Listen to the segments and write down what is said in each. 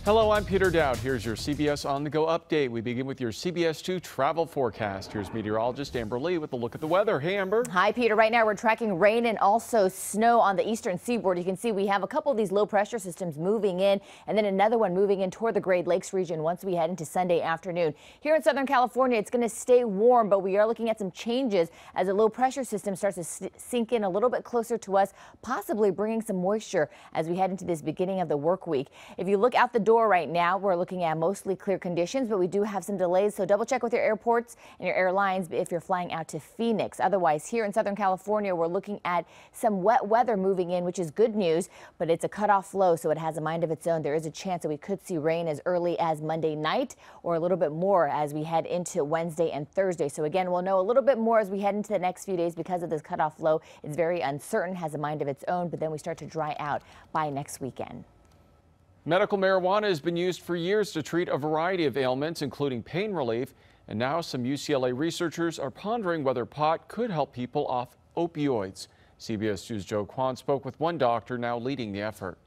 Hello, I'm Peter Dowd. Here's your CBS On The Go update. We begin with your CBS 2 travel forecast. Here's meteorologist Amber Lee with a look at the weather. Hey, Amber. Hi, Peter. Right now we're tracking rain and also snow on the eastern seaboard. You can see we have a couple of these low pressure systems moving in and then another one moving in toward the Great Lakes region once we head into Sunday afternoon. Here in Southern California, it's going to stay warm, but we are looking at some changes as a low pressure system starts to sink in a little bit closer to us, possibly bringing some moisture as we head into this beginning of the work week. If you look out the door right now, we're looking at mostly clear conditions, but we do have some delays, so double check with your airports and your airlines if you're flying out to Phoenix. Otherwise, here in Southern California, we're looking at some wet weather moving in, which is good news, but it's a cutoff low, so it has a mind of its own. There is a chance that we could see rain as early as Monday night or a little bit more as we head into Wednesday and Thursday. So again, we'll know a little bit more as we head into the next few days because of this cutoff low. It's very uncertain, has a mind of its own, but then we start to dry out by next weekend. Medical marijuana has been used for years to treat a variety of ailments, including pain relief. And now some UCLA researchers are pondering whether pot could help people off opioids. CBS 2's Joe Kwan spoke with one doctor now leading the effort.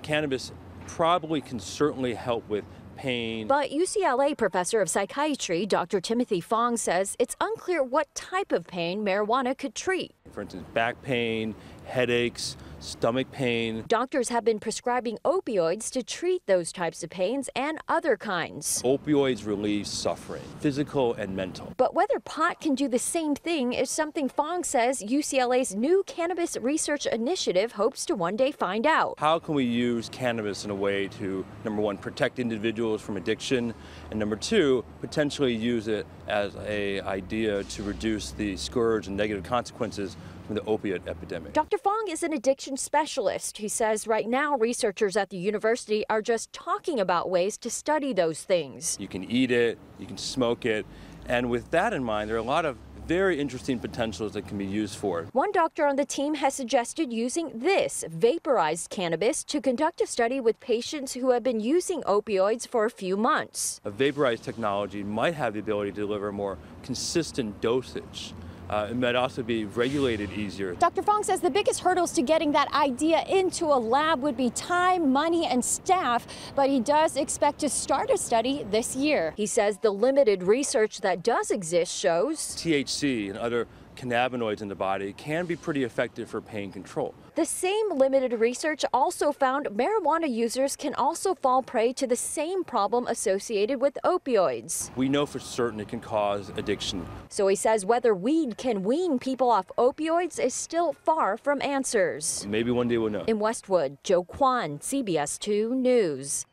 Cannabis probably can certainly help with pain. But UCLA professor of psychiatry, Dr. Timothy Fong, says it's unclear what type of pain marijuana could treat. For instance, back pain, headaches, stomach pain. Doctors have been prescribing opioids to treat those types of pains and other kinds. Opioids relieve suffering, physical and mental. But whether pot can do the same thing is something Fong says UCLA's new cannabis research initiative hopes to one day find out. How can we use cannabis in a way to, number one, protect individuals from addiction, and number two, potentially use it as an idea to reduce the scourge and negative consequences from the opiate epidemic. Dr. Fong is an addiction specialist. He says right now researchers at the university are just talking about ways to study those things. You can eat it, you can smoke it, and with that in mind, there are a lot of very interesting potentials that can be used for it. One doctor on the team has suggested using this vaporized cannabis to conduct a study with patients who have been using opioids for a few months. A vaporized technology might have the ability to deliver more consistent dosage. It might also be regulated easier. Dr. Fong says the biggest hurdles to getting that idea into a lab would be time, money, and staff, but he does expect to start a study this year. He says the limited research that does exist shows THC and other cannabinoids in the body can be pretty effective for pain control. The same limited research also found marijuana users can also fall prey to the same problem associated with opioids. We know for certain it can cause addiction. So he says whether weed can wean people off opioids is still far from answers. Maybe one day we'll know. In Westwood, Joe Kwan, CBS 2 News.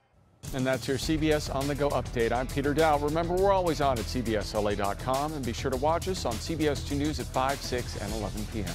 And that's your CBS On The Go update. I'm Peter Dowd. Remember, we're always on at CBSLA.com, and be sure to watch us on CBS 2 News at 5, 6, and 11 p.m.